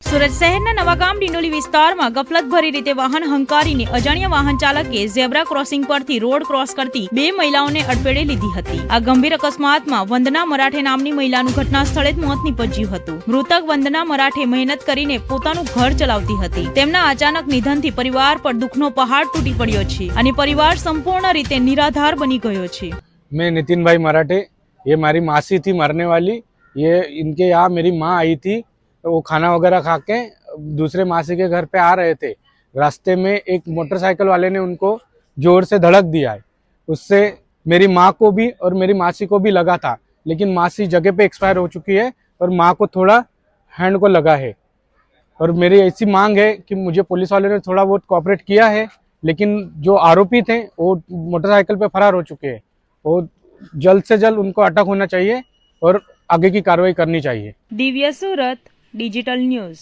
સુરત શહેરના નવાગામ ડિંડોલી વિસ્તારમાં ગફલતભરી રીતે વાહન હંકારીને અજાણ્યા વાહન ચાલકે ઝેબ્રા ક્રોસિંગ પરથી રોડ ક્રોસ કરતી 2 મહિલાઓને અડફેટે લીધી હતી। આ ગંભીર અકસ્માતમાં વંદના મરાઠે નામની મહિલાનું ઘટના સ્થળે જ મોત નીપજ્યું હતું। મૃતક વંદના મરાઠે મહેનત કરીને પોતાનું ઘર ચલાવતી હતી। તેમના અચાનક નિધનથી પરિવાર પર દુઃખનો પહાડ તૂટી પડ્યો છે અને પરિવાર સંપૂર્ણ રીતે નિરાધાર બની ગયો છે। मैं नितिन भाई मराठे, ये हमारी मासी थी मरने वाली। ये इनके यहाँ मेरी माँ आई थी, तो वो खाना वगैरह खा के दूसरे मासी के घर पे आ रहे थे। रास्ते में एक मोटरसाइकिल वाले ने उनको जोर से धड़क दिया है। उससे मेरी माँ को भी और मेरी मासी को भी लगा था, लेकिन मासी जगह पे एक्सपायर हो चुकी है और माँ को थोड़ा हैंड को लगा है। और मेरी ऐसी मांग है कि मुझे पुलिस वाले ने थोड़ा बहुत कोऑपरेट किया है, लेकिन जो आरोपी थे वो मोटरसाइकिल पे फरार हो चुके हैं। वो जल्द से जल्द उनको अटक होना चाहिए और आगे की कार्रवाई करनी चाहिए। दिव्य सूरत डिजिटल न्यूज़।